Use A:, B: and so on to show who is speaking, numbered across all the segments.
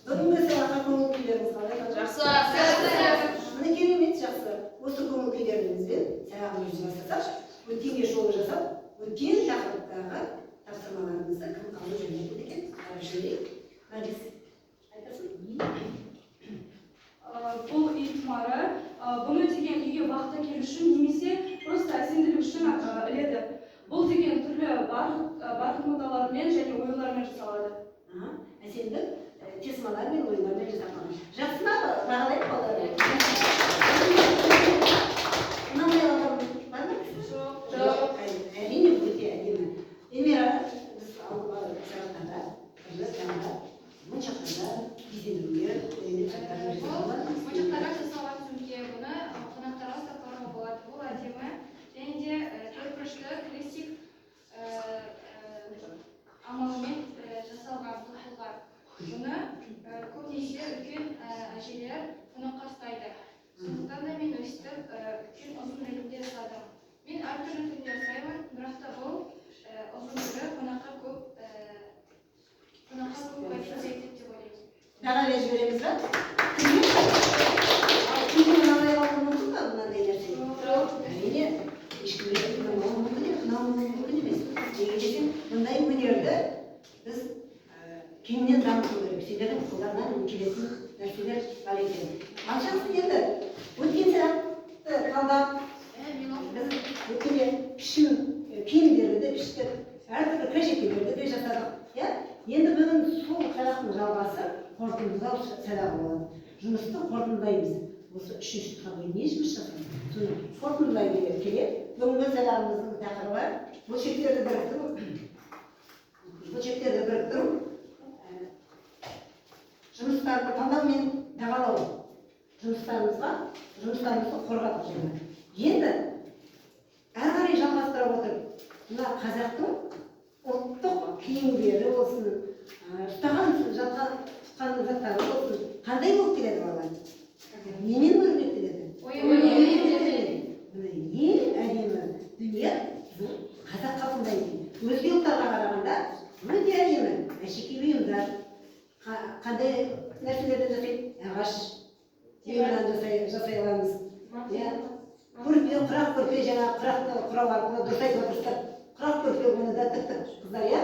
A: Бүгінгі сабаққа көңіл күйлеріңіз қалай?
B: Жақсы.
A: Міне керемет, жақсы. Осы көңіл күйлеріңізбен сабағымызды бастасақ, өткенге шолу жасап, өткен тақырыптағы тапсырмаларымызды кім қалай жөнелтеді екен? Қарап жіберейік. Наргиз, айтасың?
C: Бұл итмары бұны деген үйге бақта келу үшін немесе просто әсемділік үшін іледі. Бұл деген түрлі барлық ноталармен және оюлармен жасалады.
A: Әсемдік тесмалар мен оюлармен жасалған. Жақсы ма? Бағалайық балалар. Мынандай алған бар ма? Жоқ. Әрине өте әдемі. Эльмира, біз алған сабақтарда моншақтарда безендірулер,
B: Моншақтарға жасалған сөмке, бұны қонақтарға сақтауға болады. Бұл әдемі және де төртбұрышты классик амалымен жасалған тоқылға. Бұны көбінесе үлкен әжелер қонаққа ұстайды. Сондықтан да мен өстіп үлкен ұзын үлгіде жасадым. Мен әртүрлі түрде жасаймын, бірақ та бұл ұзын түрі қонаққа көп қажет деп ойлаймын.
A: Баға беріп жібереміз ба? Кімге мынандай алуы мүмкін ба мынандай нәрсе?
B: Жоқ.
A: Әрине, ешкімге мынау мүмкін емес, мынау мүмкін емес. Неге десем, мұндай өнерді біз кеңінен дамыту керек. Сендердің қолдарынан келетін нәрселер бар екен. Ал жақсы енді, өткен сабақты талдап, біз өткенде пішім киімдерді де піштік, әртүрлі кәжекелерді де жасадық. Енді бүгін сол сабақтың жалғасы қорытындылау сабағы болады. Жұмысты қорытындылаймыз. Осы үшінші сабаққа не жұмыс жасаймыз? Соны қорытындылай келе, бүгінгі сабағымыздың тақырыбы бөлшектерді біріктіру, жұмыстарды таңдау мен бағалау жұмыстарымызды қорғап жүрміз. Енді әрі қарай жалғастыра отырып, мына қазақтың ұлттық киімдері болсын, ұстаған тұтқан заттары болсын, қандай болып келеді балалар? Немен өрнектеледі?
B: Оюмен.
A: Ең әдемі дүние қазақ қалпында екен. Өзге ұлттарға қарағанда өте әдемі. Әшекей бұйымдар, қандай нәрселерден жасайды? Ағаш бұйымынан жасай аламыз. Көрпе, құрақ көрпе, жаңағы құрақты құрау арқылы дұрыс айтып отырсыздар. Құрақ көрпе оны да тіктік қыздар, иә?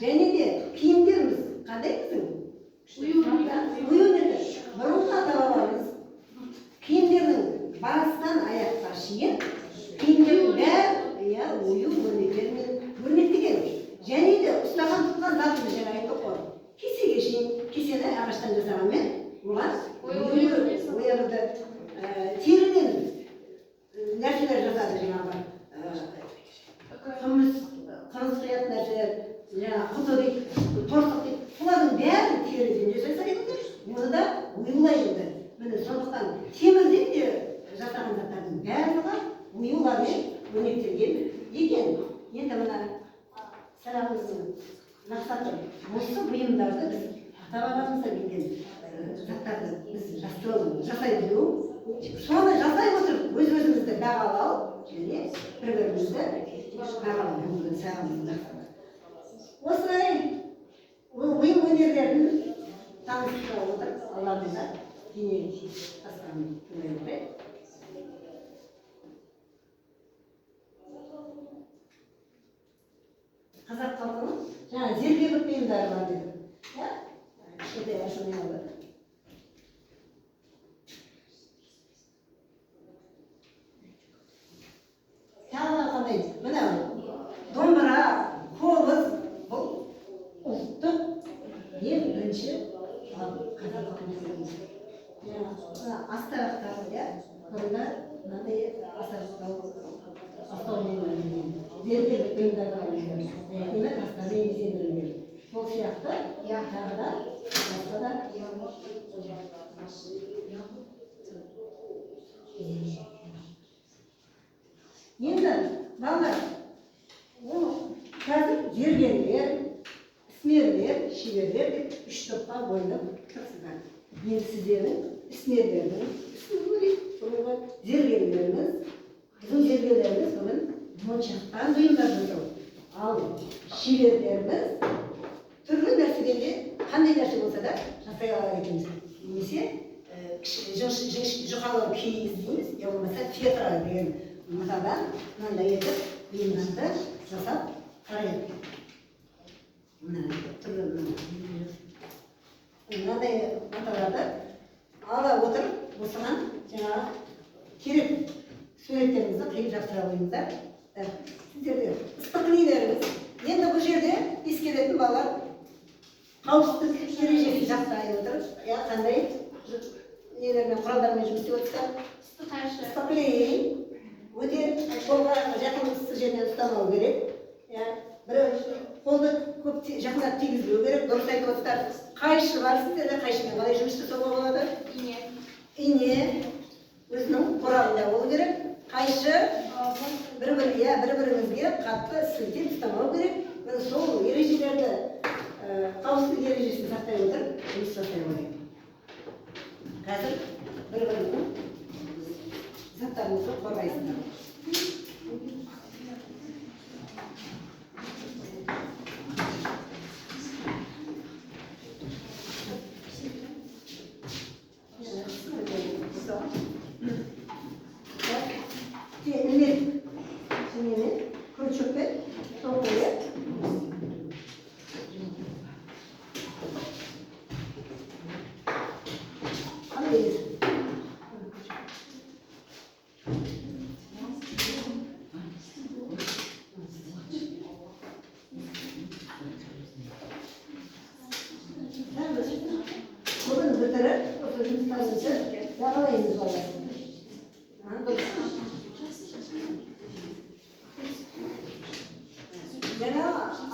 A: Және де киімдеріміз қандай біздің? Ою еді. Бұрынғы ата-бабамыз киімдердің басынан аяққа шейін киімдердің бәрі ою өрнектермен өрнектеген. Және де ұстаған тұтқан затымыз жаңа айттық қой. Кесеге шейін, кесені ағаштан жасағанмен оған ояруды теріден нәрселер жасады жаңағы. Қымыз қият нәрселер, құты дейді, торсық дейді. Бұлардың бәрін теріден жасаса кетті. Оны да оюлайды. Міне сондықтан темірден де жасаған заттардың барлығы оюлармен өрнектелген екен. Енді мына сабағымыздың мақсаты осы бұйымдарды біз ата-бабамыздан келген заттарды біз жасай білу, соны жасай отырып өз-өзімізді бағалау және бір-бірімізді бағалау бүгінгі сабағымыздың мақсаты. Осылай бұйым өнерлерін таныстыра отырып алламызға дене тастарын тыңдай отырайық. Қазақ халқының жаңа зергерлік бұйымдары бар деді. Кішкентай ашумен алды. Тағы қандай? Мына домбыра, қобыз, бұл ұлттық ең бірінші қазақ халқының астарақтары, бұнда мынандай астаумен зергерлік бұйымдар бар. Астармен безендірілген. Сол сияқты тағы да басқа да енді балалар, қазір зергерлер, ісмерлер, шеберлер деп үш топқа бөлініп тұрсыздар. Енді сіздердің ісмерлердің, зергерлеріңіз, біздің зергерлеріміз бүгін моншақтан бұйымдар жасау. Ал шеберлеріміз түрлі нәрседен де қандай нәрсе болса да жасай алады екенбіз. Немесе жұқалау киіз дейміз, я болмаса фетра деген матадан мынандай етіп бұйымдарды жасап қарайды. Мынандай маталарды ала отырып осыған жаңағы керек суреттеріңізді қиып жапсыра қойыңыздар. Сіздерде ыстық нелеріңіз. Енді бұл жерде ескеретін балалар қауіпсіздік ережесін жасай отырып, қандай нелермен құралдармен жұмыс істеп отырса, ыстық клей өте қолға жақын ыстық жерден ұстамау керек. Бір қолды көп жақындап тигізбеу керек. Дұрыс айтып отырсыздар. Қайшы бар сіздерде, қайшымен қалай жұмыс жасауға болады? Ине өзінің қорабында болу керек. Қайшы бір-біріңізге қатты сілтеп ұстамау керек. Міне сол ережелерді, қауіпсіздік ережесін сақтай отырып жұмыс жасай алайық. Қазір бір-біріңіздің заттарыңызды қорғайсыздар.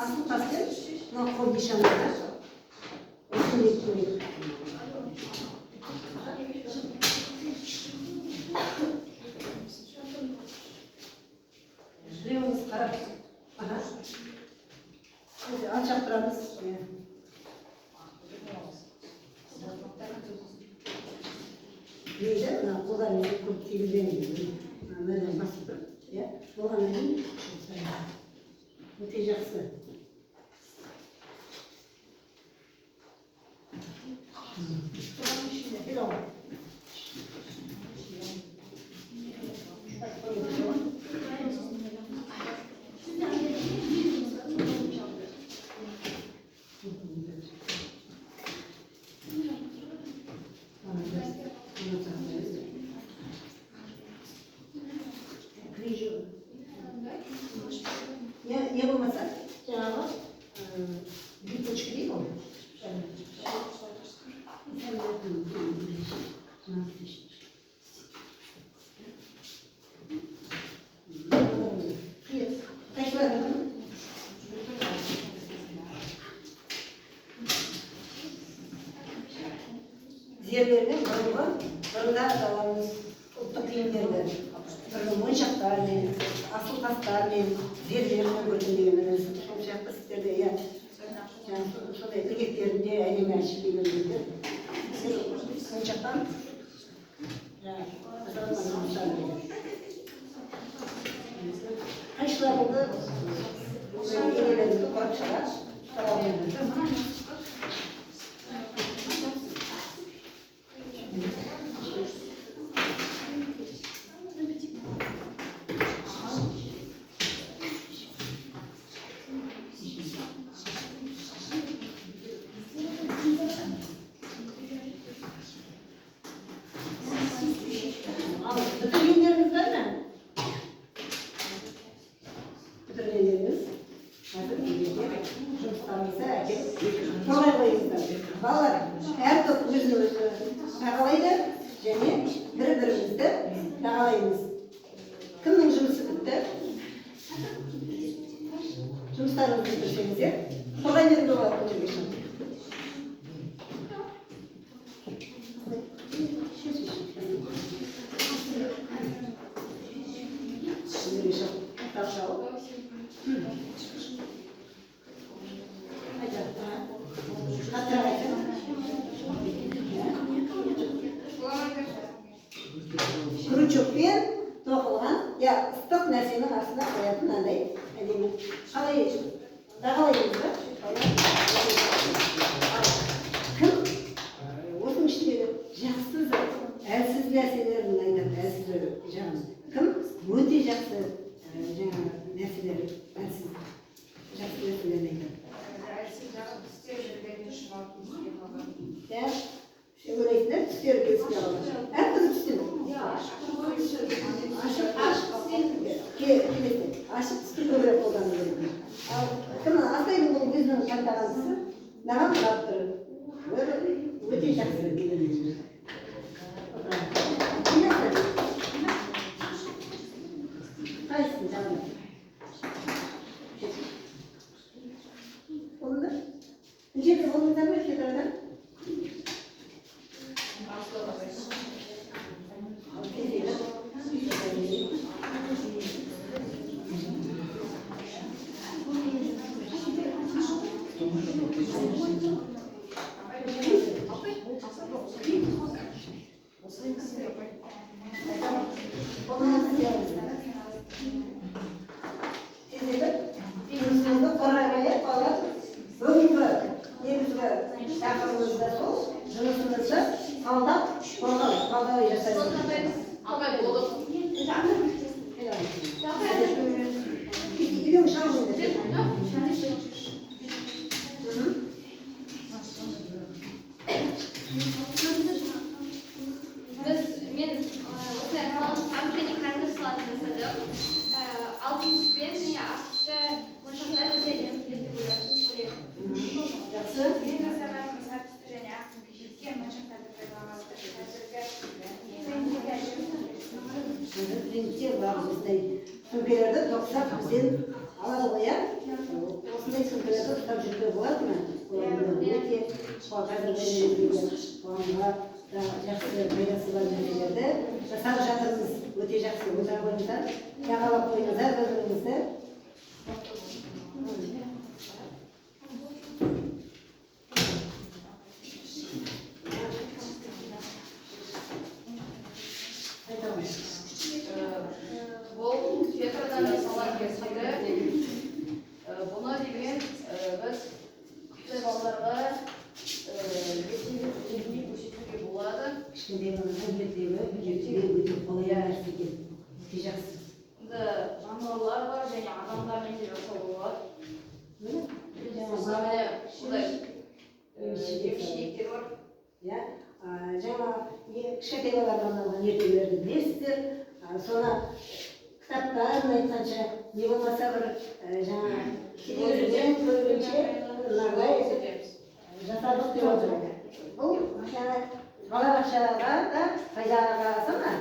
A: Asıl tasvir, nakol nişanları. Şurayımız karab. Alçak duramız. Neydi? Kolay mı? Çok teyirleniyor. Böyle basit. Bu anlayın. Өте жақсы. Не болмаса, жаңағы биточка дейді ғой. Зерлермен бұрынға аталарымыз ұлттық киімдерді моншақтармен, асыл тастармен, зерлермен көрген деген сол жақта сіздерде сондай ілгектерінде әдемі әшекейлерінде моншақтан қайшыларыңды енелеріңді құрап шығар. Bitirenleriniz var mı? Bitirenleriniz. Жұмыстарыңызды қолай қойыңыздар. Балалар, әр топ өзін-өзі бағалайды және бір-бірімізді бағалаймыз. Кімнің жұмысы бітті? Жұмыстарыңызды бітірсеңіздер, қолай беруге болады көтермешін. Крючокпен тоқылған, ыстық нәрсенің астына қоятын андай әдемі. Қалай бағалаймыз ба? нәрселерін айтады әлсіз жағын. Кім өте жақсы жаңағы нәрселер, әлсіз жақсы нәрселерін айтады.
B: Әлсіз жағы істеп жүргенде шұбап еске қалған.
A: Иә, ойлайсыңдар, түстер еске қалған. Әртүрлі түстер. Ашық түсті көбірек қолдану керек. Ал кім асайдың ол өзінің таңдаған түсі маған қарап тұр. Өте жақсы. Қайсың жаным? Қолында? Нешеде болыңыздар ма, шетарада? Сөмкелерді тоқсақ бізден алады ғой, иә? Осындай сөмкелерді ұстап жүруге болады ма? Өте қазіргі қоғамға жақсы пайдасы бар нәрселерді жасап жатырмыз. Өте жақсы отыра қойыңыздар, жағалап қойыңыздар бір-біріңізді.
D: Бұл театрдан жасалған кеседі. Бұны деген біз күшті балаларға ертеңгі көрсетуге болады.
A: Кішкентай балаларға өте қолай нәрсе екен. Өте жақсы.
D: Жануарлар бар және адамдармен де жасауға болады. Бұндай емшіліктер бар.
A: Жаңа кішкентай балаларға арналған ертегілерді білесіздер. Соны кітаптарын айтқанша, не болмаса бір жаңа телевизорден көргенше жасадық деп отыр. Бұл балабақшаға да пайдаға аса ма?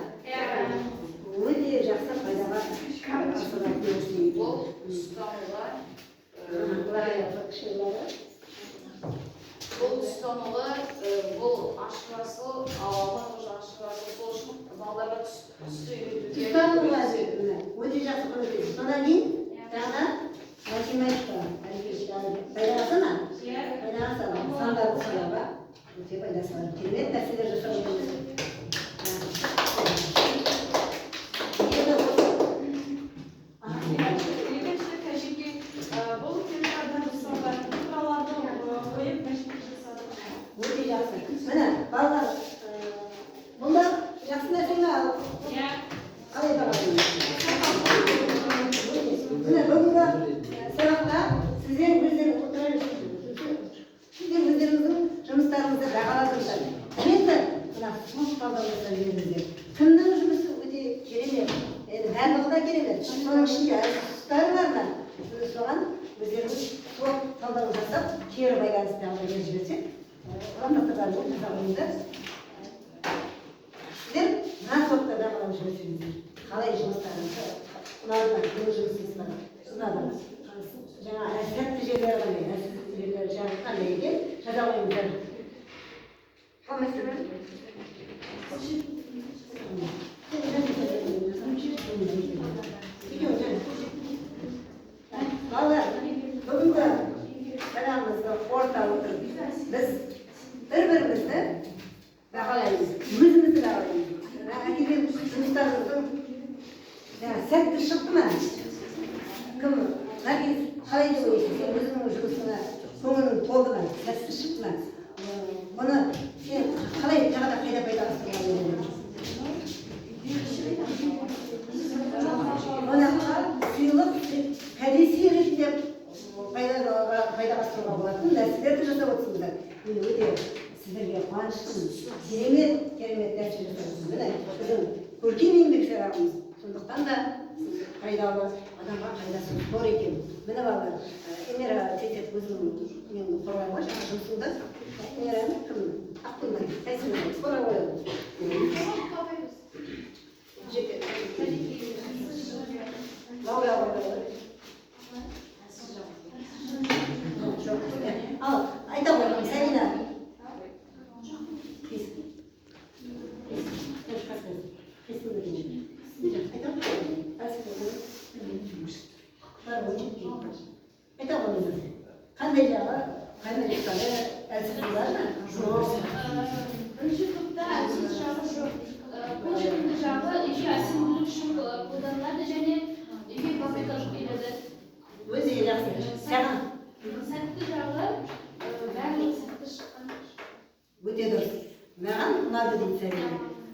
A: Өте жақсы пайдаға асырады.
D: Бұл ұстанулар бұл ашық асыл, алма тоже ашық асыл. Сол үшін балаларға түсті үйретуге
A: өте жақсы көрсетеді. Содан кейін тағы математика пайдаға аса ма? Пайдаға аса ма? Сандарды санауға өте пайдасы бар. Керемет нәрселер жасап отырмыз.
C: Екінші тәжірибе бұл театрдан жасалған тураларды қойып мәшінге жасадық.
A: Өте жақсы. Міне, балалар, бұнда жақсы нәрсе ме? Қалай бағалайсыз? Міне, бүгінгі сабақта сіздер өздеріңіздің жұмыстарыңызды бағаладыңыздар. Енді мына сынып талдаулардан беріңіздер. Кімнің жұмысы өте керемет, барлығы да керемет. Соның ішінде тұстары бар ма? Соған өздеріңіз сол талдау жасап, кері байланысты алып жіберсек, ұландықтырған жасағаныңыздар. Сіздер мына топта бағалап жүрсеңіздер. Қалай жұмыстарыңызды, ұнады ма? Не жұмысыңыз бар? Ұнады ма? Жаңа сәтті жерлері қандай? Сәтті жерлері жаңа қандай екен? Жаза қойыңыздар. Балалар, бүгінгі жаңағымызды орталық біз бір-бірімізді бағалаймыз, өзімізді бағалаймыз. Әкелген жұмыстарымыздың сәтті шықты ма? Кім? Наргиз, қалай деп ойлайсың? Сен өзіңнің жұмысыңа көңілің толды ма? Сәтті шықты ма? Бұны сен қалай тағы да пайда асыруға ойлайсың? сіздерге қуаныштымын. Керемет нәрсе жасадыңыз. Міне біздің көркем еңбек сабағымыз. Сондықтан да пайдалы адамға пайдасы зор екен. Міне балалар, Эмира тетек өзінің қорғай ғой жаңа жұмысында. Эмираны кім? Аққұлмай, қайсымен қорғай қояды. Ал, айта қойған, Сәлина. Айта қойыңыз. Қандай жағы, қандай жақтары әлсіздік бар ма? Жоқ.
E: Бірінші топта әлсіз жағы жоқ. Қолжетімді жағы үйге әсемділік үшін қолданылады және үйге косметикалық келеді.
A: Өте жақсы. Саған
E: Сәтті жағы барлық сәтті шыққан.
A: өте дұрыс. Маған ұнады дейді Сәлина.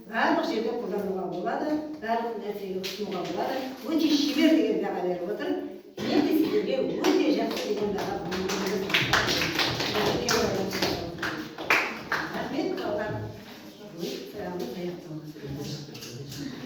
A: Барлық жерде қолдануға болады, барлық нәрсеге ұсынуға болады. Өте шебер деген баға беріп отыр. Мен де сіздерге өте жақсы деген